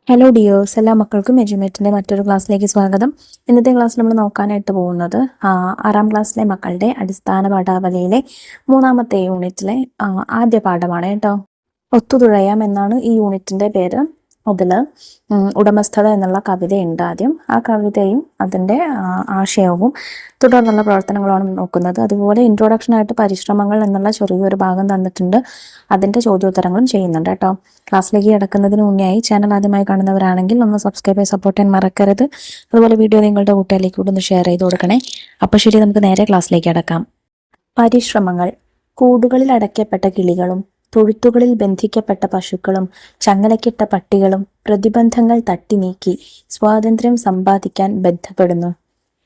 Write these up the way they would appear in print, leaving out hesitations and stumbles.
Hello dears, എല്ലാ മക്കൾക്കും എജ്യുമേറ്റിൻ്റെ മറ്റൊരു ക്ലാസ്സിലേക്ക് സ്വാഗതം. ഇന്നത്തെ ക്ലാസ്സിൽ നമ്മൾ നോക്കാനായിട്ട് പോകുന്നത് 6ാം ക്ലാസ്സിലെ മക്കളുടെ അടിസ്ഥാന പാഠാവലിയിലെ 3ാമത്തെ യൂണിറ്റിലെ ആദ്യ പാഠമാണ് കേട്ടോ. ഒത്തുതുഴയാം എന്നാണ് ഈ യൂണിറ്റിൻ്റെ പേര്. അതിൽ ഉടമസ്ഥത എന്നുള്ള കവിതയുണ്ട്. ആദ്യം ആ കവിതയും അതിൻ്റെ ആശയവും തുടർന്നുള്ള പ്രവർത്തനങ്ങളാണ് നോക്കുന്നത്. അതുപോലെ ഇൻട്രൊഡക്ഷനായിട്ട് പരിശ്രമങ്ങൾ എന്നുള്ള ചെറിയൊരു ഭാഗം തന്നിട്ടുണ്ട്. അതിൻ്റെ ചോദ്യോത്തരങ്ങളും ചെയ്യുന്നുണ്ട് കേട്ടോ. ക്ലാസ്സിലേക്ക് കിടക്കുന്നതിന് മുന്നേയായി ചാനൽ ആദ്യമായി കാണുന്നവരാണെങ്കിൽ ഒന്ന് സബ്സ്ക്രൈബ് ചെയ്ത് സപ്പോർട്ട് ചെയ്യാൻ മറക്കരുത്. അതുപോലെ വീഡിയോ നിങ്ങളുടെ കൂട്ടുകാരിലേക്ക് കൂടെ ഒന്ന് ഷെയർ ചെയ്ത് കൊടുക്കണേ. അപ്പോൾ ശരി, നമുക്ക് നേരെ ക്ലാസ്സിലേക്ക് കിടക്കാം. പരിശ്രമങ്ങൾ. കൂടുകളിൽ അടയ്ക്കപ്പെട്ട കിളികളും തൊഴുത്തുകളിൽ ബന്ധിക്കപ്പെട്ട പശുക്കളും ചങ്ങലക്കിട്ട പട്ടികളും പ്രതിബന്ധങ്ങൾ തട്ടി നീക്കി സ്വാതന്ത്ര്യം സമ്പാദിക്കാൻ ബന്ധപ്പെടുന്നു.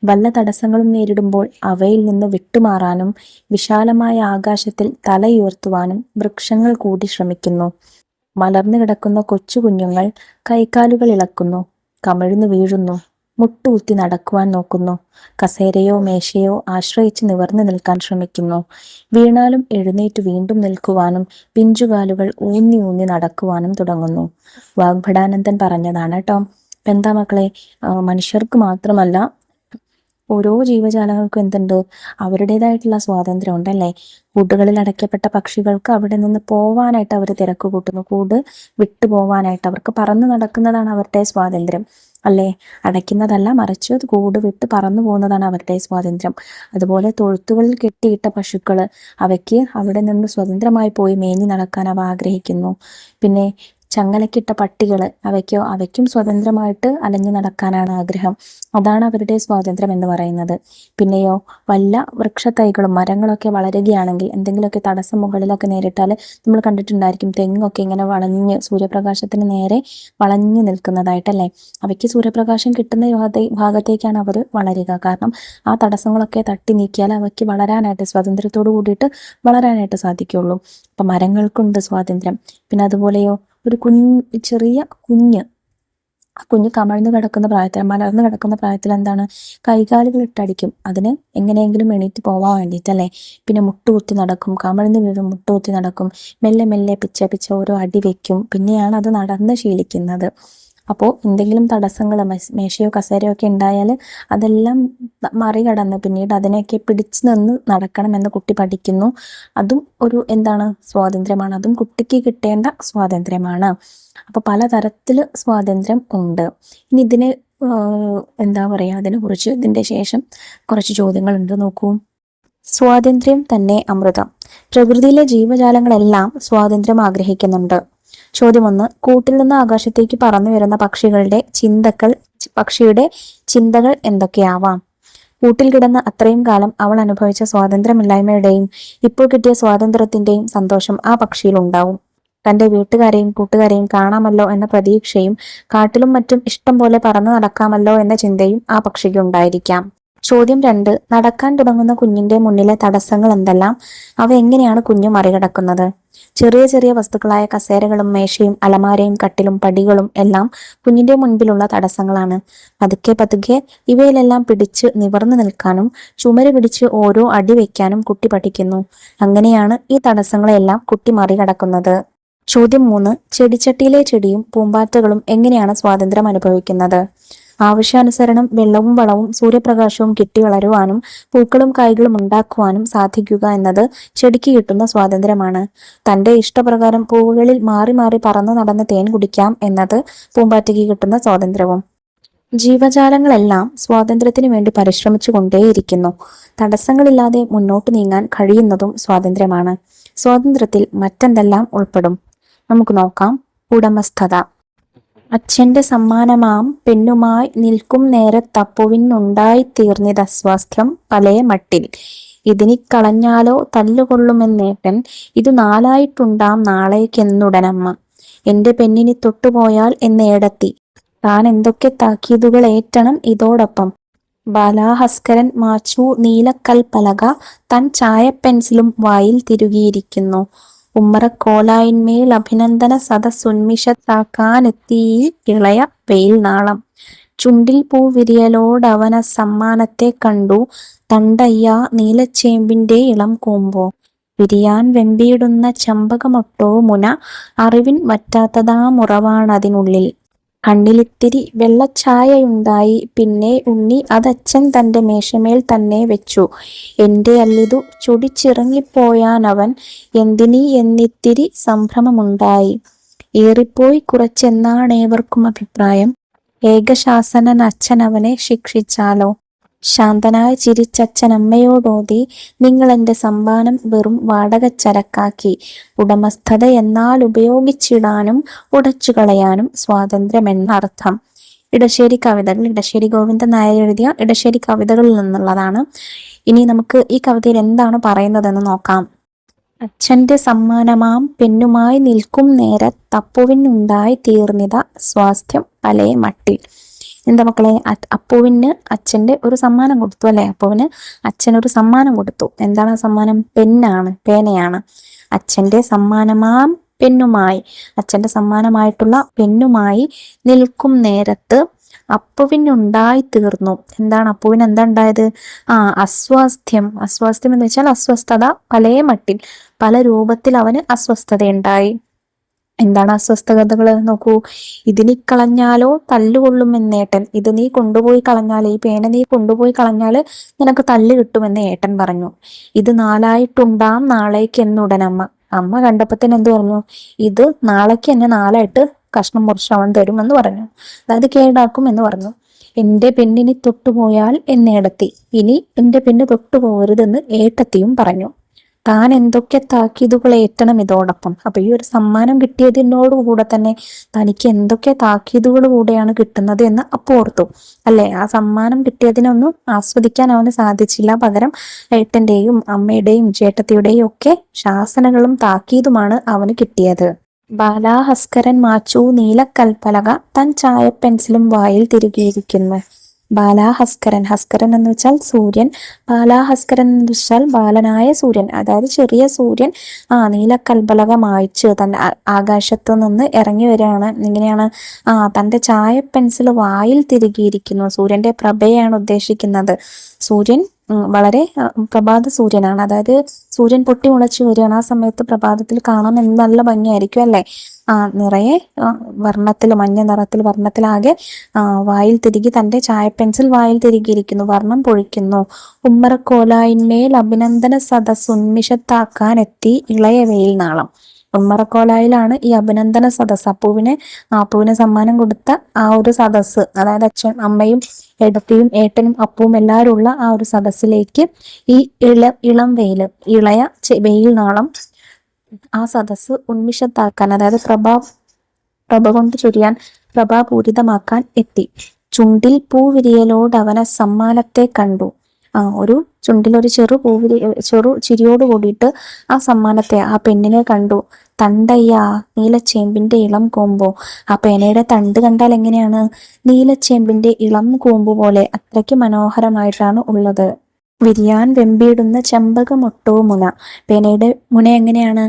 വല്ല തടസ്സങ്ങളും നേരിടുമ്പോൾ അവയിൽ നിന്ന് വിട്ടുമാറാനും വിശാലമായ ആകാശത്തിൽ തലയുയർത്തുവാനും വൃക്ഷങ്ങൾ കൂടി ശ്രമിക്കുന്നു. മലർന്നു കിടക്കുന്ന കൊച്ചു കുഞ്ഞുങ്ങൾ കൈക്കാലുകൾ ഇളക്കുന്നു, കമിഴ്ന്നു വീഴുന്നു, മുട്ടുകുത്തി നടക്കുവാൻ നോക്കുന്നു. കസേരയോ മേശയോ ആശ്രയിച്ച് നിവർന്നു നിൽക്കാൻ ശ്രമിക്കുന്നു. വീണാലും എഴുന്നേറ്റ് വീണ്ടും നിൽക്കുവാനും പിഞ്ചുകാലുകൾ ഊന്നി ഊന്നി നടക്കുവാനും തുടങ്ങുന്നു. വാഗ്ഭടാനന്ദൻ പറഞ്ഞതാണ് കേട്ടോ. എന്താ മക്കളെ, മനുഷ്യർക്ക് മാത്രമല്ല ഓരോ ജീവജാലങ്ങൾക്കും എന്തുണ്ട്, അവരുടേതായിട്ടുള്ള സ്വാതന്ത്ര്യം ഉണ്ടല്ലേ. കൂടുകളിൽ അടയ്ക്കപ്പെട്ട പക്ഷികൾക്ക് അവിടെ നിന്ന് പോവാനായിട്ട് അവർ തിരക്ക് കൂട്ടുന്നു. കൂട് വിട്ടു പോവാനായിട്ട് അവർക്ക് പറന്ന് നടക്കുന്നതാണ് അവരുടെ സ്വാതന്ത്ര്യം അല്ലേ. അടയ്ക്കുന്നതല്ല, മറിച്ച് കൂട് വിട്ട് പറന്നു പോകുന്നതാണ് അവരുടെ സ്വാതന്ത്ര്യം. അതുപോലെ തൊഴുത്തുകളിൽ കെട്ടിയിട്ട പശുക്കൾ, അവയ്ക്ക് അവിടെ നിന്ന് സ്വതന്ത്രമായി പോയി മേഞ്ഞു നടക്കാൻ അവ ആഗ്രഹിക്കുന്നു. പിന്നെ ചങ്ങലക്കിട്ട പട്ടികൾ, അവയ്ക്കും സ്വതന്ത്രമായിട്ട് അലഞ്ഞു നടക്കാനാണ് ആഗ്രഹം. അതാണ് അവരുടെ സ്വാതന്ത്ര്യം എന്ന് പറയുന്നത്. പിന്നെയോ വല്ല വൃക്ഷത്തൈകളും മരങ്ങളൊക്കെ വളരുകയാണെങ്കിൽ എന്തെങ്കിലുമൊക്കെ തടസ്സം മുകളിലൊക്കെ നേരിട്ടാൽ നമ്മൾ കണ്ടിട്ടുണ്ടായിരിക്കും, തെങ്ങൊക്കെ ഇങ്ങനെ വളഞ്ഞ് സൂര്യപ്രകാശത്തിന് നേരെ വളഞ്ഞു നിൽക്കുന്നതായിട്ടല്ലേ. അവയ്ക്ക് സൂര്യപ്രകാശം കിട്ടുന്ന ഭാഗത്തേക്കാണ് അവർ വളരുക. കാരണം ആ തടസ്സങ്ങളൊക്കെ തട്ടി നീക്കിയാൽ അവയ്ക്ക് വളരാനായിട്ട്, സ്വാതന്ത്ര്യത്തോട് കൂടിയിട്ട് വളരാനായിട്ട് സാധിക്കുള്ളൂ. അപ്പം മരങ്ങൾക്കുണ്ട് സ്വാതന്ത്ര്യം. പിന്നെ അതുപോലെയോ ഒരു ചെറിയ കുഞ്ഞ് കമഴ്ന്നു കിടക്കുന്ന പ്രായത്തിൽ, മലർന്നു കിടക്കുന്ന പ്രായത്തിൽ എന്താണ്, കൈകാലുകൾ ഇട്ടടിക്കും അതിന് എങ്ങനെയെങ്കിലും എണീറ്റ് പോവാൻ വേണ്ടിയിട്ടല്ലേ. പിന്നെ മുട്ടുകുത്തി നടക്കും, കമഴ്ന്നു വീഴും, മുട്ടുകുത്തി നടക്കും, മെല്ലെ മെല്ലെ പിച്ച ഓരോ അടി വെക്കും. പിന്നെയാണ് അത് നടന്ന് ശീലിക്കുന്നത്. അപ്പോൾ എന്തെങ്കിലും തടസ്സങ്ങൾ, മേശയോ കസേരയോ ഒക്കെ ഉണ്ടായാൽ അതെല്ലാം മറികടന്ന് പിന്നീട് അതിനെയൊക്കെ പിടിച്ചു നിന്ന് നടക്കണമെന്ന് കുട്ടി പഠിക്കുന്നു. അതും ഒരു സ്വാതന്ത്ര്യമാണ്. അതും കുട്ടിക്ക് കിട്ടേണ്ട സ്വാതന്ത്ര്യമാണ്. അപ്പോൾ പലതരത്തിൽ സ്വാതന്ത്ര്യം ഉണ്ട്. ഇനി ഇതിനെ അതിനെക്കുറിച്ച് ഇതിൻ്റെ ശേഷം കുറച്ച് ചോദ്യങ്ങളുണ്ട്, നോക്കൂ. സ്വാതന്ത്ര്യം തന്നെ അമൃതം. പ്രകൃതിയിലെ ജീവജാലങ്ങളെല്ലാം സ്വാതന്ത്ര്യം ആഗ്രഹിക്കുന്നുണ്ട്. ചോദ്യം 1. കൂട്ടിൽ നിന്ന് ആകാശത്തേക്ക് പറന്നു വരുന്ന പക്ഷിയുടെ ചിന്തകൾ എന്തൊക്കെയാവാം? കൂട്ടിൽ കിടന്ന് അത്രയും കാലം അവൾ അനുഭവിച്ച സ്വാതന്ത്ര്യമില്ലായ്മയുടെയും ഇപ്പോൾ കിട്ടിയ സ്വാതന്ത്ര്യത്തിന്റെയും സന്തോഷം ആ പക്ഷിയിൽ ഉണ്ടാവും. തന്റെ വീട്ടുകാരെയും കൂട്ടുകാരെയും കാണാമല്ലോ എന്ന പ്രതീക്ഷയും കാട്ടിലും മറ്റും ഇഷ്ടം പോലെ പറന്നു നടക്കാമല്ലോ എന്ന ചിന്തയും ആ പക്ഷിക്ക് ഉണ്ടായിരിക്കാം. ചോദ്യം 2. നടക്കാൻ തുടങ്ങുന്ന കുഞ്ഞിന്റെ മുന്നിലെ തടസ്സങ്ങൾ എന്തെല്ലാം? അവ എങ്ങനെയാണ് കുഞ്ഞു മറികടക്കുന്നത്? ചെറിയ ചെറിയ വസ്തുക്കളായ കസേരകളും മേശയും അലമാരയും കട്ടിലും പടികളും എല്ലാം കുഞ്ഞിന്റെ മുൻപിലുള്ള തടസ്സങ്ങളാണ്. പതുക്കെ ഇവയിലെല്ലാം പിടിച്ച് നിവർന്നു നിൽക്കാനും ചുമര് പിടിച്ച് ഓരോ അടി വയ്ക്കാനും കുട്ടി പഠിക്കുന്നു. അങ്ങനെയാണ് ഈ തടസ്സങ്ങളെല്ലാം കുട്ടി മറികടക്കുന്നത്. ചോദ്യം 3. ചെടിച്ചട്ടിയിലെ ചെടിയും പൂമ്പാറ്റകളും എങ്ങനെയാണ് സ്വാതന്ത്ര്യം അനുഭവിക്കുന്നത്? ആവശ്യാനുസരണം വെള്ളവും വളവും സൂര്യപ്രകാശവും കിട്ടി വളരുവാനും പൂക്കളും കായ്കളും ഉണ്ടാക്കുവാനും സാധിക്കുക എന്നത് ചെടിക്ക് കിട്ടുന്ന സ്വാതന്ത്ര്യമാണ്. തന്റെ ഇഷ്ടപ്രകാരം പൂവുകളിൽ മാറി മാറി പറന്നു നടന്ന് തേൻ കുടിക്കാം എന്നത് പൂമ്പാറ്റയ്ക്ക് കിട്ടുന്ന സ്വാതന്ത്ര്യവും. ജീവജാലങ്ങളെല്ലാം സ്വാതന്ത്ര്യത്തിന് വേണ്ടി പരിശ്രമിച്ചു കൊണ്ടേയിരിക്കുന്നു. തടസ്സങ്ങളില്ലാതെ മുന്നോട്ട് നീങ്ങാൻ കഴിയുന്നതും സ്വാതന്ത്ര്യമാണ്. സ്വാതന്ത്ര്യത്തിൽ മറ്റെന്തെല്ലാം ഉൾപ്പെടും? നമുക്ക് നോക്കാം. ഉടമസ്ഥത. അച്ഛന്റെ സമ്മാനമാം പെണ്ണുമായി നിൽക്കും നേരത്തപ്പുവിനുണ്ടായി തീർന്നിതസ്വാസ്ഥ്യം പലേ മട്ടിൽ. ഇതിനിക്കളഞ്ഞാലോ തല്ലുകൊള്ളുമെന്നേട്ടൻ, ഇതു നാലായിട്ടുണ്ടാം നാളേക്കെന്നുടനമ്മ. എന്റെ പെണ്ണിനി തൊട്ടുപോയാൽ എന്നേടത്തി, താൻ എന്തൊക്കെ താക്കീതുകൾ ഏറ്റണം ഇതോടൊപ്പം. ബാലാഹസ്കരൻ മാച്ചു നീലക്കൽപ്പലക തൻ ചായപ്പെൻസിലും വായിൽ തിരുകിയിരിക്കുന്നു. ഉമ്മറക്കോലായിന്മേൽ അഭിനന്ദന സദസ്സുന്മിഷത്താക്കാനെത്തി ഇളയ വെയിൽ നാളം. ചുണ്ടിൽ പൂവിരിയലോടവന സമ്മാനത്തെ കണ്ടു തണ്ടയ്യ നീലച്ചേമ്പിന്റെ ഇളം കൂമ്പോ. വിരിയാൻ വെമ്പിയിടുന്ന ചമ്പകമൊട്ടോ മുന അറിവിൻ വറ്റാത്തതാമുറവാണതിനുള്ളിൽ. കണ്ണിലിത്തിരി വെള്ളച്ചായയുണ്ടായി. പിന്നെ ഉണ്ണി അതച്ഛൻ തന്റെ മേശമേൽ തന്നെ വെച്ചു. എന്റെ അല്ലിതു ചൊടിച്ചിറങ്ങിപ്പോയാനവൻ എന്തിനീ എന്നിത്തിരി സംഭ്രമമുണ്ടായി. ഏറിപ്പോയി കുറച്ചെന്നാണേവർക്കും അഭിപ്രായം. ഏകശാസനൻ അച്ഛൻ അവനെ ശിക്ഷിച്ചാലോ. ശാന്തനായി ചിരിച്ചച്ഛൻ അമ്മയോടോതി, നിങ്ങളെന്റെ സമ്മാനം വെറും വാടകച്ചരക്കാക്കി. ഉടമസ്ഥത എന്നാൽ ഉപയോഗിച്ചിടാനും ഉടച്ചുകളയാനും സ്വാതന്ത്ര്യമെന്നർത്ഥം. ഇടശ്ശേരി കവിതകൾ, ഇടശ്ശേരി ഗോവിന്ദൻ നായർ എഴുതിയ ഇടശ്ശേരി കവിതകളിൽ നിന്നുള്ളതാണ്. ഇനി നമുക്ക് ഈ കവിതയിൽ എന്താണ് പറയുന്നതെന്ന് നോക്കാം. അച്ഛന്റെ സമ്മാനമാം പെണ്ണുമായി നിൽക്കും നേരത്തപ്പുവിനുണ്ടായി തീർന്നിത സ്വാസ്ഥ്യം പലേ മട്ടിൽ. എന്താ മക്കളെ, അപ്പുവിന് അച്ഛന്റെ ഒരു സമ്മാനം കൊടുത്തു അല്ലെ. അപ്പുവിന് അച്ഛനൊരു സമ്മാനം കൊടുത്തു. എന്താണ് ആ സമ്മാനം? പെന്നാണ്, പേനയാണ്. അച്ഛന്റെ സമ്മാനമാം പെണ്ണുമായി, അച്ഛന്റെ സമ്മാനമായിട്ടുള്ള പെണ്ണുമായി നിൽക്കും നേരത്ത് അപ്പുവിനുണ്ടായി തീർന്നു. എന്താണ് അപ്പുവിന് എന്താ ഉണ്ടായത്? അസ്വാസ്ഥ്യം. അസ്വാസ്ഥ്യം എന്ന് വെച്ചാൽ അസ്വസ്ഥത. പലേ മട്ടിൽ, പല രൂപത്തിൽ അവന് അസ്വസ്ഥതയുണ്ടായി. എന്താണ് അസ്വസ്ഥതകൾ? നോക്കൂ. ഇതിനി കളഞ്ഞാലോ തല്ലുകൊള്ളുമെന്നേട്ടൻ. ഇത് നീ കൊണ്ടുപോയി കളഞ്ഞാൽ, ഈ പേന നീ കൊണ്ടുപോയി കളഞ്ഞാല് നിനക്ക് തല്ല് കിട്ടുമെന്ന് ഏട്ടൻ പറഞ്ഞു. ഇത് നാലായിട്ടുണ്ടാം നാളേക്ക് എന്നുടനമ്മ. അമ്മ കണ്ടപ്പത്തിന് എന്ത് പറഞ്ഞു? ഇത് നാളേക്ക് എന്നെ നാലായിട്ട് കഷ്ണം മുറിച്ച് അവൻ തരുമെന്ന് പറഞ്ഞു. അതായത് കേടാക്കും എന്ന് പറഞ്ഞു. എന്റെ പെണ്ണിനി തൊട്ടുപോയാൽ എന്നേടത്തി, ഇനി എന്റെ പെണ്ണ് തൊട്ടുപോകരുതെന്ന് ഏട്ടത്തിയും പറഞ്ഞു. താൻ എന്തൊക്കെ താക്കീതുകൾ ഏറ്റണം ഇതോടൊപ്പം. അപ്പൊ ഈ ഒരു സമ്മാനം കിട്ടിയതിനോടുകൂടെ തന്നെ തനിക്ക് എന്തൊക്കെ താക്കീതുകൾ കൂടെയാണ് കിട്ടുന്നത് എന്ന് അപ്പോൾ ഓർത്തു അല്ലെ. ആ സമ്മാനം കിട്ടിയതിനൊന്നും ആസ്വദിക്കാൻ അവന് സാധിച്ചില്ല. പകരം ഏട്ടന്റെയും അമ്മയുടെയും ചേട്ടത്തിയുടെയും ഒക്കെ ശാസനകളും താക്കീതുമാണ് അവന് കിട്ടിയത്. ബാലാഹസ്കരൻ മാച്ചു നീലക്കൽപ്പലക തൻ ചായപ്പെൻസിലും വായിൽ തിരുകിയിരിക്കുന്നു. ബാലാഹസ്കരൻ, ഹസ്കരൻ എന്ന് വെച്ചാൽ സൂര്യൻ. ബാലാഹസ്കരൻ എന്ന് വെച്ചാൽ ബാലനായ സൂര്യൻ, അതായത് ചെറിയ സൂര്യൻ നീലക്കൽപ്പലക മായ്ച്ച് തന്റെ ആകാശത്ത് നിന്ന് ഇറങ്ങി വരികയാണ്. എങ്ങനെയാണ്? തന്റെ ചായ പെൻസിൽ വായിൽ തിരുകിയിരിക്കുന്നു. സൂര്യന്റെ പ്രഭയാണ് ഉദ്ദേശിക്കുന്നത്. സൂര്യൻ വളരെ പ്രഭാത സൂര്യനാണ്. അതായത് സൂര്യൻ പൊട്ടി മുളച്ചു വരികയാണ്. ആ സമയത്ത് പ്രഭാതത്തിൽ കാണാൻ നല്ല ഭംഗിയായിരിക്കും അല്ലെ. നിറയെ വർണ്ണത്തിൽ, മഞ്ഞ നിറത്തിൽ വർണ്ണത്തിലാകെ വായിൽ തിരികി തന്റെ ചായ പെൻസിൽ വായിൽ തിരികിയിരിക്കുന്നു. വർണ്ണം പൊഴിക്കുന്നു. ഉമ്മറക്കോലായിന്മേൽ അഭിനന്ദന സദസ് ഉന്മിഷത്താക്കാൻ എത്തി ഇളയ വെയിൽ നാളം. ഉമ്മറക്കോലായിലാണ് ഈ അഭിനന്ദന സദസ്. അപ്പുവിന് സമ്മാനം കൊടുത്ത ആ ഒരു സദസ്, അതായത് അച്ഛൻ അമ്മയും ഏടത്തിയും ഏട്ടനും അപ്പവും എല്ലാവരും ഉള്ള ആ ഒരു സദസ്സിലേക്ക് ഈ ഇളം ഇളയ വെയിൽ നാളം ആ സദസ് ഉന്മിഷത്താക്കാൻ, അതായത് പ്രഭ കൊണ്ട് ചൊരിയാൻ, പ്രഭാപൂരിതമാക്കാൻ എത്തി. ചുണ്ടിൽ പൂവിരിയലോടവന സമ്മാനത്തെ കണ്ടു. ഒരു ചുണ്ടിൽ ഒരു ചെറു ചിരിയോട് കൂടിയിട്ട് ആ സമ്മാനത്തെ, ആ പെണ്ണിനെ കണ്ടു. തണ്ടയ്യ നീലച്ചേമ്പിന്റെ ഇളം കൂമ്പോ. ആ പേനയുടെ തണ്ട് കണ്ടാൽ എങ്ങനെയാണ്? നീലച്ചേമ്പിന്റെ ഇളം കൂമ്പ് പോലെ അത്രയ്ക്ക് മനോഹരമായിട്ടാണ് ഉള്ളത്. വിരിയാൻ വെമ്പിയിടുന്ന ചെമ്പകമൊട്ടോ മുന. പേനയുടെ മുന എങ്ങനെയാണ്?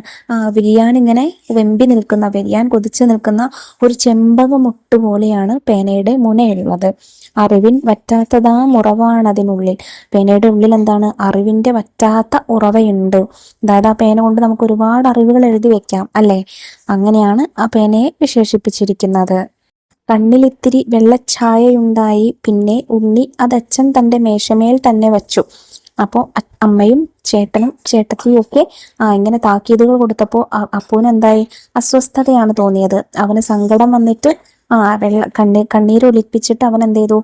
വിരിയാൻ ഇങ്ങനെ വെമ്പി നിൽക്കുന്ന, വിരിയാൻ കൊതിച്ചു നിൽക്കുന്ന ഒരു ചെമ്പകമൊട്ട് പോലെയാണ് പേനയുടെ മുനയുള്ളത്. അറിവിൻ വറ്റാത്തതാം ഉറവാണതിനുള്ളിൽ. പേനയുടെ ഉള്ളിൽ എന്താണ്? അറിവിന്റെ വറ്റാത്ത ഉറവയുണ്ട്. അതായത് ആ പേന കൊണ്ട് നമുക്ക് ഒരുപാട് അറിവുകൾ എഴുതി വെക്കാം അല്ലെ. അങ്ങനെയാണ് ആ പേനയെ വിശേഷിപ്പിച്ചിരിക്കുന്നത്. കണ്ണിലിത്തിരി വെള്ളച്ചായയുണ്ടായി. പിന്നെ ഉണ്ണി അതച്ഛൻ തന്റെ മേശമേൽ തന്നെ വച്ചു. അപ്പോൾ അമ്മയും ചേട്ടനും ചേട്ടത്തിയും ഒക്കെ ഇങ്ങനെ താക്കീതുകൾ കൊടുത്തപ്പോൾ അപ്പൂന് എന്തായി? അസ്വസ്ഥതയാണ് തോന്നിയത്. അവന് സങ്കടം വന്നിട്ട് കണ്ണീരൊലിപ്പിച്ചിട്ട് അവൻ എന്ത് ചെയ്തു?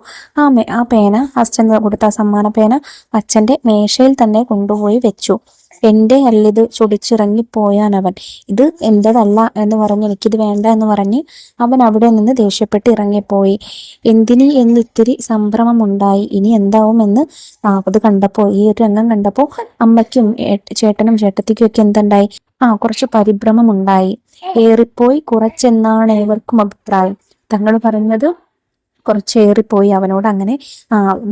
ആ പേന, അച്ഛൻ കൊടുത്ത സമ്മാന പേന അച്ഛന്റെ മേശയിൽ തന്നെ കൊണ്ടുപോയി വെച്ചു. എന്റെ അല്ലിത് ചൊടിച്ചിറങ്ങിപ്പോയാനവൻ. ഇത് എന്റേതല്ല എന്ന് പറഞ്ഞ്, എനിക്കിത് വേണ്ട എന്ന് പറഞ്ഞ് അവൻ അവിടെ നിന്ന് ദേഷ്യപ്പെട്ട് ഇറങ്ങിപ്പോയി. എന്തിനി എന്നിത്തിരി സംഭ്രമമുണ്ടായി. ഇനി എന്താവും എന്ന് അത് കണ്ടപ്പോ, ഈ ഒരു രംഗം കണ്ടപ്പോ അമ്മയ്ക്കും ചേട്ടനും ചേട്ടത്തിക്കും ഒക്കെ എന്തുണ്ടായി? കുറച്ച് പരിഭ്രമമുണ്ടായി. ഏറിപ്പോയി കുറച്ചെന്നാണ് ഏവർക്കും അഭിപ്രായം. തങ്ങൾ പറഞ്ഞത് കുറച്ചേറിപ്പോയി. അവനോട് അങ്ങനെ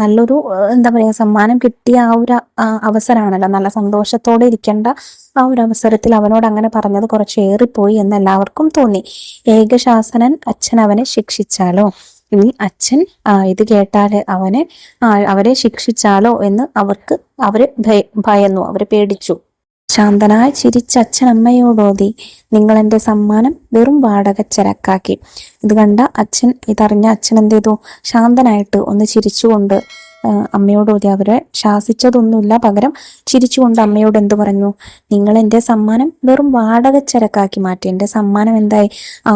നല്ലൊരു എന്താ പറയാ, സമ്മാനം കിട്ടിയ ആ ഒരു അവസരമാണല്ലോ, നല്ല സന്തോഷത്തോടെ ഇരിക്കേണ്ട ആ ഒരു അവസരത്തിൽ അവനോട് അങ്ങനെ പറഞ്ഞത് കുറച്ചേറിപ്പോയി എന്ന് എല്ലാവർക്കും തോന്നി. ഏകശാസനൻ അച്ഛൻ അവനെ ശിക്ഷിച്ചാലോ. ഇനി അച്ഛൻ ഇത് കേട്ടാല് അവരെ ശിക്ഷിച്ചാലോ എന്ന് അവര് ഭയന്നു, അവര് പേടിച്ചു. ശാന്തനായി ചിരിച്ച അച്ഛൻ അമ്മയോടോതി, നിങ്ങൾ എൻ്റെ സമ്മാനം വെറും വാടകച്ചരക്കാക്കി. ഇതറിഞ്ഞ അച്ഛൻ എന്ത് ചെയ്തു? ശാന്തനായിട്ട് ഒന്ന് ചിരിച്ചുകൊണ്ട് അമ്മയോടോതി. അവരെ ശാസിച്ചതൊന്നുമില്ല, പകരം ചിരിച്ചുകൊണ്ട് അമ്മയോട് എന്തു പറഞ്ഞു? നിങ്ങൾ എൻ്റെ സമ്മാനം വെറും വാടകച്ചരക്കാക്കി മാറ്റി. എൻ്റെ സമ്മാനം എന്തായി?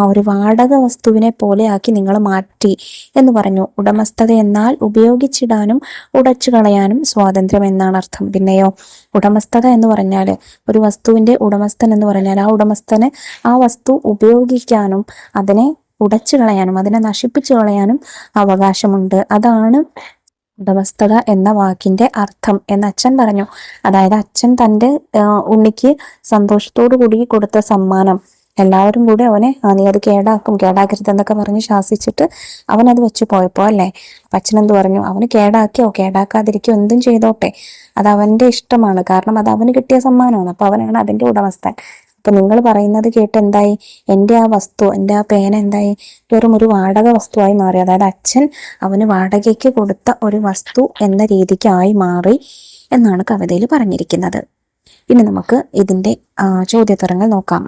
ഒരു വാടക വസ്തുവിനെ പോലെ ആക്കി നിങ്ങൾ മാറ്റി എന്ന് പറഞ്ഞു. ഉടമസ്ഥത എന്നാൽ ഉപയോഗിച്ചിടാനും ഉടച്ചു കളയാനും സ്വാതന്ത്ര്യം എന്നാണ് അർത്ഥം. പിന്നെയോ ഉടമസ്ഥത എന്ന് പറഞ്ഞാൽ ഒരു വസ്തുവിന്റെ ഉടമസ്ഥൻ എന്ന് പറഞ്ഞാൽ ആ ഉടമസ്ഥന് ആ വസ്തു ഉപയോഗിക്കാനും അതിനെ ഉടച്ചു കളയാനും അതിനെ നശിപ്പിച്ചു കളയാനും അവകാശമുണ്ട്. അതാണ് ഉടമസ്ഥത എന്ന വാക്കിന്റെ അർത്ഥം എന്ന് അച്ഛൻ പറഞ്ഞു. അതായത് അച്ഛൻ തൻ്റെ ഉണ്ണിക്ക് സന്തോഷത്തോടു കൂടി കൊടുത്ത സമ്മാനം എല്ലാവരും കൂടി അവനെ നീ അത് കേടാക്കരുത് എന്നൊക്കെ പറഞ്ഞ് ശാസിച്ചിട്ട് അവൻ അത് വെച്ച് പോയപ്പോ അല്ലേ, അച്ഛൻ എന്ത് പറഞ്ഞു? അവന് കേടാക്കാതിരിക്കോ എന്തും ചെയ്തോട്ടെ, അത് അവന്റെ ഇഷ്ടമാണ്, കാരണം അത് അവന് കിട്ടിയ സമ്മാനമാണ്, അപ്പൊ അവനാണ് അതിന്റെ ഉടമസ്ഥൻ. അപ്പൊ നിങ്ങൾ പറയുന്നത് കേട്ട് എന്തായി? എൻ്റെ ആ പേന എന്തായി? വെറും ഒരു വാടക വസ്തുവായി മാറി. അതായത് അച്ഛൻ അവന് വാടകയ്ക്ക് കൊടുത്ത ഒരു വസ്തു എന്ന രീതിക്കായി മാറി എന്നാണ് കവിതയിൽ പറഞ്ഞിരിക്കുന്നത്. ഇനി നമുക്ക് ഇതിന്റെ ചോദ്യോത്തരങ്ങൾ നോക്കാം.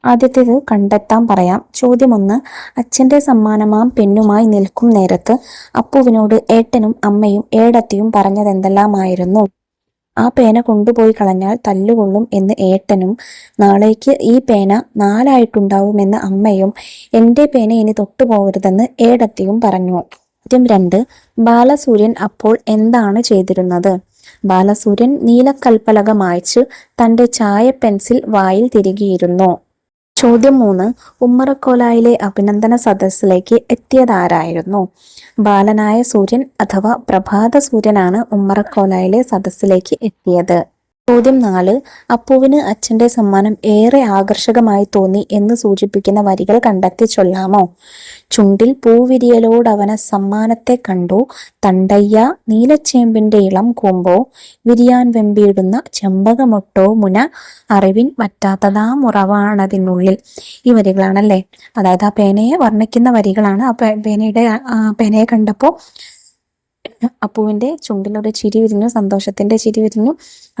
ആദ്യത്തേത് കണ്ടെത്താൻ പറയാം. ചോദ്യം 1. അച്ഛന്റെ സമ്മാനമാം പെന്നുമായി നിൽക്കും നേരത്ത് അപ്പുവിനോട് ഏട്ടനും അമ്മയും ഏടത്തിയും പറഞ്ഞത് എന്തെല്ലാമായിരുന്നു? ആ പേന കൊണ്ടുപോയി കളഞ്ഞാൽ തല്ലുകൊള്ളും എന്ന് ഏട്ടനും, നാളേക്ക് ഈ പേന 4 ആയിട്ടുണ്ടാവുമെന്ന് അമ്മയും, എൻ്റെ പേന ഇനി തൊട്ടുപോകരുതെന്ന് ഏടത്തിയും പറഞ്ഞു. ചോദ്യം 2. ബാലസൂര്യൻ അപ്പോൾ എന്താണ് ചെയ്തിരുന്നത്? ബാലസൂര്യൻ നീലക്കൽപ്പലക മായ്ച്ച് തൻ്റെ ചായ പെൻസിൽ വായിൽ തിരുകിയിരുന്നു. ചോദ്യം 3. ഉമ്മറക്കോലായിലെ അഭിനന്ദന സദസ്സിലേക്ക് എത്തിയതാരായിരുന്നു? ബാലനായ സൂര്യൻ അഥവാ പ്രഭാത സൂര്യനാണ് ഉമ്മറക്കോലായിലെ സദസ്സിലേക്ക് എത്തിയത്. ചോദ്യം 4. അപ്പുവിന് അച്ഛന്റെ സമ്മാനം ഏറെ ആകർഷകമായി തോന്നി എന്ന് സൂചിപ്പിക്കുന്ന വരികൾ കണ്ടെത്തി ചൊല്ലാമോ? ചുണ്ടിൽ പൂവിരിയലോടവന സമ്മാനത്തെ കണ്ടു, തണ്ടയ്യ നീലച്ചേമ്പിന്റെ ഇളം കൂമ്പോ, വിരിയാൻ വെമ്പിയിടുന്ന ചെമ്പകമൊട്ടോ മുന, അറിവിൻ വറ്റാത്തതാം ഉറവാണതിനുള്ളിൽ. ഈ വരികളാണല്ലേ, അതായത് ആ പേനയെ വർണ്ണിക്കുന്ന വരികളാണ്. ആ പേനയെ കണ്ടപ്പോൾ അപ്പുവിന്റെ ചുണ്ടിലൊരു ചിരി വിരിഞ്ഞു, സന്തോഷത്തിന്റെ ചിരി വിരിഞ്ഞു.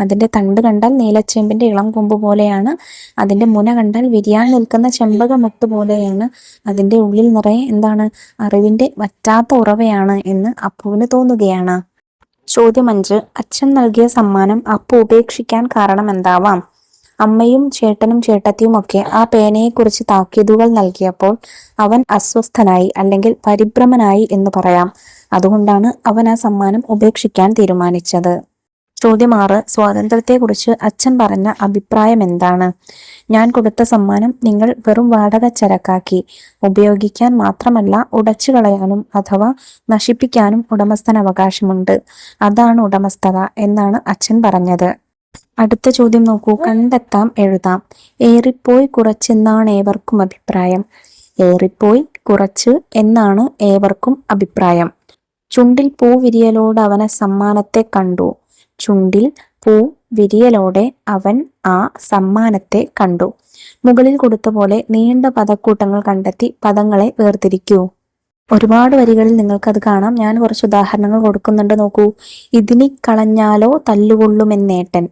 അതിന്റെ തണ്ട് കണ്ടാൽ നീലച്ചെമ്പിന്റെ ഇളം കൊമ്പ് പോലെയാണ്, അതിന്റെ മുന കണ്ടാൽ വിരിയാൻ നിൽക്കുന്ന ചെമ്പകമൊട്ട് പോലെയാണ്, അതിന്റെ ഉള്ളിൽ നിറയെ എന്താണ്? അറിവിന്റെ വറ്റാത്ത ഉറവയാണ് എന്ന് അപ്പുവിന് തോന്നുകയാണ്. ചോദ്യം 5. അച്ഛൻ നൽകിയ സമ്മാനം അപ്പു ഉപേക്ഷിക്കാൻ കാരണം എന്താവാം? അമ്മയും ചേട്ടനും ചേട്ടത്തിയും ഒക്കെ ആ പേനയെക്കുറിച്ച് താക്കീതുകൾ നൽകിയപ്പോൾ അവൻ അസ്വസ്ഥനായി അല്ലെങ്കിൽ പരിഭ്രമനായി എന്ന് പറയാം. അതുകൊണ്ടാണ് അവൻ ആ സമ്മാനം ഉപേക്ഷിക്കാൻ തീരുമാനിച്ചത്. ചോദ്യം 6. സ്വാതന്ത്ര്യത്തെക്കുറിച്ച് അച്ഛൻ പറഞ്ഞ അഭിപ്രായം എന്താണ്? ഞാൻ കൊടുത്ത സമ്മാനം നിങ്ങൾ വെറും വാടകച്ചരക്കാക്കി. ഉപയോഗിക്കാൻ മാത്രമല്ല ഉടച്ചു കളയാനും അഥവാ നശിപ്പിക്കാനും ഉടമസ്ഥന് അവകാശമുണ്ട്. അതാണ് ഉടമസ്ഥത എന്നാണ് അച്ഛൻ പറഞ്ഞത്. അടുത്ത ചോദ്യം നോക്കൂ. കണ്ടെത്താം, എഴുതാം. ഏറിപ്പോയി കുറച്ചെന്നാണ് ഏവർക്കും അഭിപ്രായം. ഏറിപ്പോയി കുറച്ച് എന്നാണ് ഏവർക്കും അഭിപ്രായം. ചുണ്ടിൽ പൂ വിരിയലോട് അവന സമ്മാനത്തെ കണ്ടു. ചുണ്ടിൽ പൂ വിരിയലോടെ അവൻ ആ സമ്മാനത്തെ കണ്ടു. മുകളിൽ കൊടുത്ത പോലെ നീണ്ട പദക്കൂട്ടങ്ങൾ കണ്ടെത്തി പദങ്ങളെ വേർതിരിക്കൂ. ഒരുപാട് വരികളിൽ നിങ്ങൾക്കത് കാണാം. ഞാൻ കുറച്ച് ഉദാഹരണങ്ങൾ കൊടുക്കുന്നുണ്ട്, നോക്കൂ. ഇതിനി കളഞ്ഞാലോ തല്ലുകൊള്ളുമെന്നേട്ടൻ.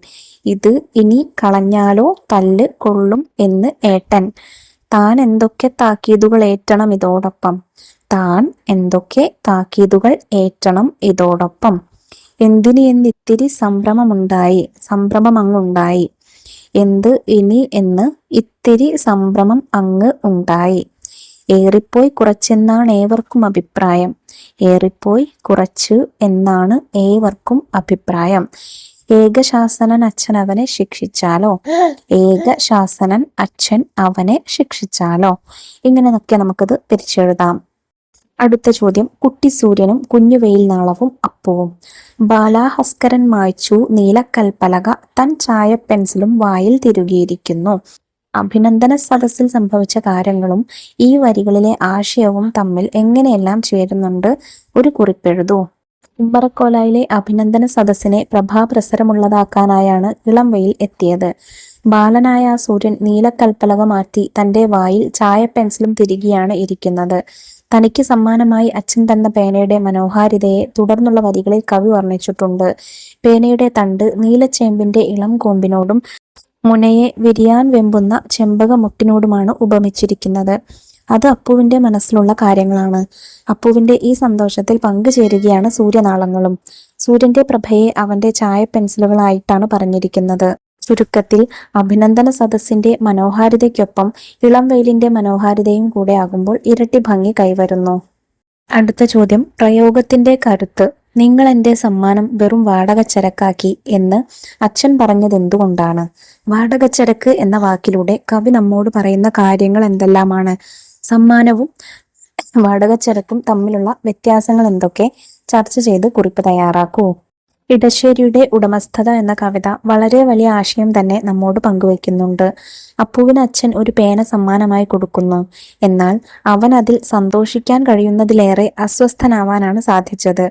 ഇത് ഇനി കളഞ്ഞാലോ തല്ല് കൊള്ളും എന്ന് ഏട്ടൻ. താൻ എന്തൊക്കെ താക്കീതുകൾ ഏറ്റണം ഇതോടൊപ്പം. താൻ എന്തൊക്കെ താക്കീതുകൾ ഏറ്റണം ഇതോടൊപ്പം. എന്തിന് എന്നിത്തിരി സംഭ്രമം അങ്ങുണ്ടായി. എന്ത് ഇനി എന്ന് ഇത്തിരി സംഭ്രമം അങ്ങ് ഉണ്ടായി. ഏറിപ്പോയി കുറച്ചെന്നാണ് ഏവർക്കും അഭിപ്രായം. ഏറിപ്പോയി കുറച്ച് എന്നാണ് ഏവർക്കും അഭിപ്രായം. ഏകശാസനൻ അച്ഛൻ അവനെ ശിക്ഷിച്ചാലോ. ഏകശാസനൻ അച്ഛൻ അവനെ ശിക്ഷിച്ചാലോ. ഇങ്ങനെയൊക്കെ നമുക്കത് തിരിച്ചെഴുതാം. അടുത്ത ചോദ്യം. കുട്ടിസൂര്യനും കുഞ്ഞുവെയിൽ നാളവും അപ്പുവും. ബാലാഹസ്കരൻ മായ്ച്ചു നീലക്കൽപ്പലക, തൻ ചായ പെൻസിലും വായിൽ തിരുകിയിരിക്കുന്നു. അഭിനന്ദന സദസ്സിൽ സംഭവിച്ച കാര്യങ്ങളും ഈ വരികളിലെ ആശയവും തമ്മിൽ എങ്ങനെയെല്ലാം ചേരുന്നുണ്ട്? ഒരു കുറിപ്പെഴുതൂ. ഉമ്മറക്കോലായിലെ അഭിനന്ദന സദസ്സിനെ പ്രഭാപ്രസരമുള്ളതാക്കാനായാണ് ഇളം വെയിൽ എത്തിയത്. ബാലനായ ആ സൂര്യൻ നീലക്കൽപ്പലക മാറ്റി തന്റെ വായിൽ ചായ പെൻസിലും തിരികെയാണ് ഇരിക്കുന്നത്. തനിക്ക് സമ്മാനമായി അച്ഛൻ തന്ന പേനയുടെ മനോഹാരിതയെ തുടർന്നുള്ള വരികളിൽ കവി വർണ്ണിച്ചിട്ടുണ്ട്. പേനയുടെ തണ്ട് നീലച്ചേമ്പിന്റെ ഇളം കൊമ്പിനോടും മുനയെ വിരിയാൻ വെമ്പുന്ന ചെമ്പകമുട്ടിനോടുമാണ് ഉപമിച്ചിരിക്കുന്നത്. അത് അപ്പുവിന്റെ മനസ്സിലുള്ള കാര്യങ്ങളാണ്. അപ്പുവിന്റെ ഈ സന്തോഷത്തിൽ പങ്കുചേരുകയാണ് സൂര്യനാളങ്ങളും. സൂര്യന്റെ പ്രഭയെ അവന്റെ ചായ പെൻസിലുകളായിട്ടാണ് പറഞ്ഞിരിക്കുന്നത്. ചുരുക്കത്തിൽ അഭിനന്ദന സദസ്സിന്റെ മനോഹാരിതയ്ക്കൊപ്പം ഇളം വെയിലിന്റെ മനോഹാരിതയും കൂടെ ആകുമ്പോൾ ഇരട്ടി ഭംഗി കൈവരുന്നു. അടുത്ത ചോദ്യം, പ്രയോഗത്തിന്റെ കരുത്ത്. നിങ്ങൾ എൻ്റെ സമ്മാനം വെറും വാടകച്ചരക്കാക്കി എന്ന് അച്ഛൻ പറഞ്ഞത് എന്തുകൊണ്ടാണ്? വാടകച്ചരക്ക് എന്ന വാക്കിലൂടെ കവി നമ്മോട് പറയുന്ന കാര്യങ്ങൾ എന്തെല്ലാമാണ്? സമ്മാനവും വാടകച്ചരക്കും തമ്മിലുള്ള വ്യത്യാസങ്ങൾ എന്തൊക്കെ? ചർച്ച ചെയ്ത് കുറിപ്പ് തയ്യാറാക്കൂ. ഇടശ്ശേരിയുടെ ഉടമസ്ഥത എന്ന കവിത വളരെ വലിയ ആശയം തന്നെ നമ്മോട് പങ്കുവെക്കുന്നുണ്ട്. അപ്പുവിന് അച്ഛൻ ഒരു പേന സമ്മാനമായി കൊടുക്കുന്നു. എന്നാൽ അവൻ അതിൽ സന്തോഷിക്കാൻ കഴിയുന്നതിലേറെ അസ്വസ്ഥനാവാനാണ് സാധിച്ചത്.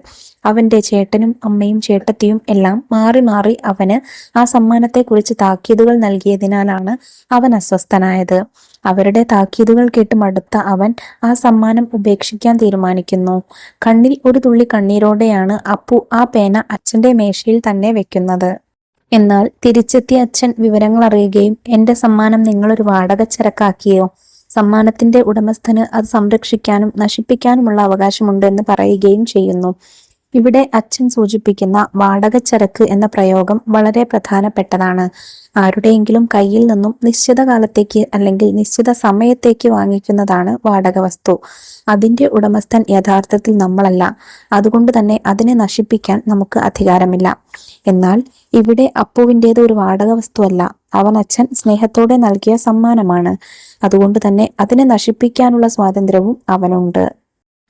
അവന്റെ ചേട്ടനും അമ്മയും ചേട്ടത്തിയും എല്ലാം മാറി മാറി അവന് ആ സമ്മാനത്തെക്കുറിച്ച് താക്കീതുകൾ നൽകിയതിനാലാണ് അവൻ അസ്വസ്ഥനായത്. അവരുടെ താക്കീതുകൾ കേട്ട് മടുത്ത അവൻ ആ സമ്മാനം ഉപേക്ഷിക്കാൻ തീരുമാനിക്കുന്നു. കണ്ണിൽ ഒരു തുള്ളി കണ്ണീരോടെയാണ് അപ്പു ആ പേന അച്ഛന്റെ മേശയിൽ തന്നെ വെക്കുന്നത്. എന്നാൽ തിരിച്ചെത്തിയ അച്ഛൻ വിവരങ്ങൾ അറിയുകയും എന്റെ സമ്മാനം നിങ്ങളൊരു വാടകച്ചരക്കാക്കിയോ? സമ്മാനത്തിന്റെ ഉടമസ്ഥന് അത് സംരക്ഷിക്കാനും നശിപ്പിക്കാനുമുള്ള അവകാശമുണ്ട് എന്ന് പറയുകയും ചെയ്യുന്നു. ഇവിടെ അച്ഛൻ സൂചിപ്പിക്കുന്ന വാടകച്ചരക്ക് എന്ന പ്രയോഗം വളരെ പ്രധാനപ്പെട്ടതാണ്. ആരുടെയെങ്കിലും കയ്യിൽ നിന്നും നിശ്ചിത കാലത്തേക്ക് അല്ലെങ്കിൽ നിശ്ചിത സമയത്തേക്ക് വാങ്ങിക്കുന്നതാണ് വാടക വസ്തു. അതിന്റെ ഉടമസ്ഥൻ യഥാർത്ഥത്തിൽ നമ്മളല്ല. അതുകൊണ്ട് തന്നെ അതിനെ നശിപ്പിക്കാൻ നമുക്ക് അധികാരമില്ല. എന്നാൽ ഇവിടെ അപ്പുവിൻ്റേത് ഒരു വാടക വസ്തുവല്ല. അവൻ അച്ഛൻ സ്നേഹത്തോടെ നൽകിയ സമ്മാനമാണ്. അതുകൊണ്ട് തന്നെ അതിനെ നശിപ്പിക്കാനുള്ള സ്വാതന്ത്ര്യവും അവനുണ്ട്.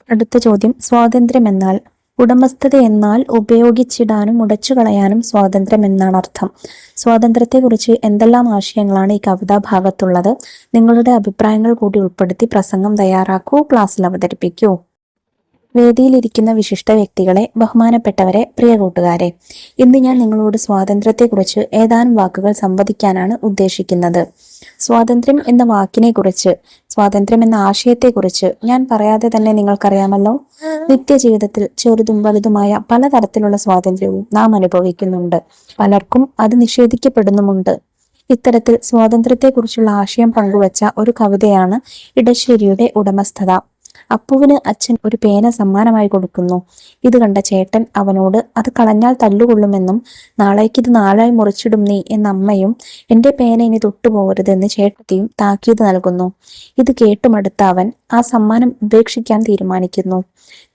അടുത്ത ചോദ്യം, സ്വാതന്ത്ര്യം എന്നാൽ? ഉടമസ്ഥത എന്നാൽ ഉപയോഗിച്ചിടാനും ഉടച്ചു കളയാനും സ്വാതന്ത്ര്യം എന്നാണ് അർത്ഥം. സ്വാതന്ത്ര്യത്തെക്കുറിച്ച് എന്തെല്ലാം ആശയങ്ങളാണ് ഈ കവിതാ ഭാഗത്തുള്ളത്? നിങ്ങളുടെ അഭിപ്രായങ്ങൾ കൂടി ഉൾപ്പെടുത്തി പ്രസംഗം തയ്യാറാക്കൂ, ക്ലാസ്സിൽ അവതരിപ്പിക്കൂ. വേദിയിലിരിക്കുന്ന വിശിഷ്ട വ്യക്തികളെ, ബഹുമാനപ്പെട്ടവരെ, പ്രിയ കൂട്ടുകാരെ, ഇന്ന് ഞാൻ നിങ്ങളോട് സ്വാതന്ത്ര്യത്തെക്കുറിച്ച് ഏതാനും വാക്കുകൾ സംവദിക്കാനാണ് ഉദ്ദേശിക്കുന്നത്. സ്വാതന്ത്ര്യം എന്ന വാക്കിനെ കുറിച്ച്, സ്വാതന്ത്ര്യം എന്ന ആശയത്തെക്കുറിച്ച് ഞാൻ പറയാതെ തന്നെ നിങ്ങൾക്കറിയാമല്ലോ. നിത്യജീവിതത്തിൽ ചെറുതും വലുതുമായ പലതരത്തിലുള്ള സ്വാതന്ത്ര്യവും നാം അനുഭവിക്കുന്നുണ്ട്. പലർക്കും അത് നിഷേധിക്കപ്പെടുന്നുമുണ്ട്. ഇത്തരത്തിൽ സ്വാതന്ത്ര്യത്തെക്കുറിച്ചുള്ള ആശയം പങ്കുവച്ച ഒരു കവിതയാണ് ഇടശ്ശേരിയുടെ ഉടമസ്ഥത. അപ്പുവിന് അച്ഛൻ ഒരു പേന സമ്മാനമായി കൊടുക്കുന്നു. ഇത് കണ്ട ചേട്ടൻ അവനോട് അത് കളഞ്ഞാൽ തല്ലുകൊള്ളുമെന്നും നാളേക്കിത് നാളായി മുറിച്ചിടും നീ എന്ന അമ്മയും എൻ്റെ പേന ഇനി തൊട്ടുപോകരുതെന്ന് ചേട്ടത്തിയും താക്കീത് നൽകുന്നു. ഇത് കേട്ടുമടുത്ത അവൻ ആ സമ്മാനം ഉപേക്ഷിക്കാൻ തീരുമാനിക്കുന്നു.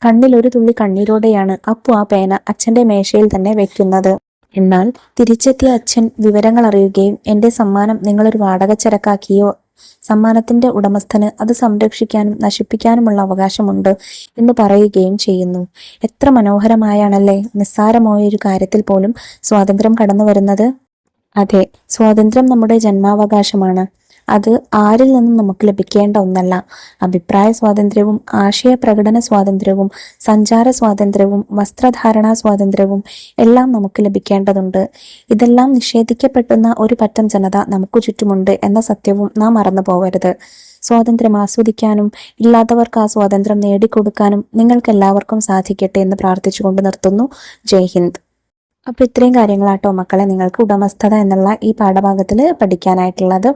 കണ്ണിൽ ഒരു തുള്ളി കണ്ണീരോടെയാണ് അപ്പു ആ പേന അച്ഛന്റെ മേശയിൽ തന്നെ വെക്കുന്നത്. എന്നാൽ തിരിച്ചെത്തിയ അച്ഛൻ വിവരങ്ങൾ അറിയുകയും എൻ്റെ സമ്മാനം നിങ്ങളൊരു വാടകച്ചരക്കാക്കിയോ? സമ്മാനത്തിന്റെ ഉടമസ്ഥന് അത് സംരക്ഷിക്കാനും നശിപ്പിക്കാനുമുള്ള അവകാശമുണ്ട് എന്ന് പറയുകയും ചെയ്യുന്നു. എത്ര മനോഹരമായാണല്ലേ നിസ്സാരമായ ഒരു കാര്യത്തിൽ പോലും സ്വാതന്ത്ര്യം കടന്നു വരുന്നത്. അതെ, സ്വാതന്ത്ര്യം നമ്മുടെ ജന്മാവകാശമാണ്. അത് ആരിൽ നിന്നും നമുക്ക് ലഭിക്കേണ്ട ഒന്നല്ല. അഭിപ്രായ സ്വാതന്ത്ര്യവും ആശയപ്രകടന സ്വാതന്ത്ര്യവും സഞ്ചാര സ്വാതന്ത്ര്യവും വസ്ത്രധാരണാ സ്വാതന്ത്ര്യവും എല്ലാം നമുക്ക് ലഭിക്കേണ്ടതുണ്ട്. ഇതെല്ലാം നിഷേധിക്കപ്പെടുന്ന ഒരു പറ്റം ജനത നമുക്ക് ചുറ്റുമുണ്ട് എന്ന സത്യവും നാം മറന്നു പോകരുത്. സ്വാതന്ത്ര്യം ആസ്വദിക്കാനും ഇല്ലാത്തവർക്ക് ആ സ്വാതന്ത്ര്യം നേടിക്കൊടുക്കാനും നിങ്ങൾക്ക് എല്ലാവർക്കും സാധിക്കട്ടെ എന്ന് പ്രാർത്ഥിച്ചുകൊണ്ട് നിർത്തുന്നു. ജയ് ഹിന്ദ്. അപ്പോൾ ഇത്രയും കാര്യങ്ങളാട്ടോ മക്കളെ നിങ്ങൾക്ക് ഉടമസ്ഥത എന്നുള്ള ഈ പാഠഭാഗത്തിൽ പഠിക്കാനായിട്ടുള്ളത്.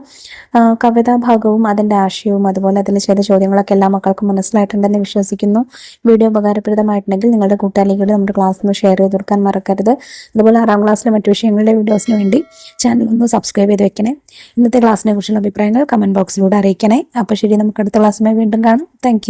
കവിതാ ഭാഗവും അതിൻ്റെ ആശയവും അതുപോലെ അതിൽ ചെയ്ത ചോദ്യങ്ങളൊക്കെ എല്ലാ മക്കൾക്കും മനസ്സിലായിട്ടുണ്ടെന്ന് വിശ്വസിക്കുന്നു. വീഡിയോ ഉപകാരപ്രദമായിട്ടുണ്ടെങ്കിൽ നിങ്ങളുടെ കൂട്ടുകാരികളോട് നമ്മുടെ ക്ലാസ്സിൽ ഷെയർ ചെയ്ത് കൊടുക്കാൻ മറക്കരുത്. അതുപോലെ 6ാം ക്ലാസ്സിലെ മറ്റു വിഷയങ്ങളുടെ വീഡിയോസിന് വേണ്ടി ചാനൽ ഒന്ന് സബ്സ്ക്രൈബ് ചെയ്ത് വെക്കണേ. ഇന്നത്തെ ക്ലാസ്സിനെ കുറിച്ചുള്ള അഭിപ്രായങ്ങൾ കമൻറ്റ് ബോക്സിലൂടെ അറിയിക്കണേ. അപ്പോൾ ശരി, നമുക്ക് അടുത്ത ക്ലാസ്സുമായി വീണ്ടും കാണാം. താങ്ക്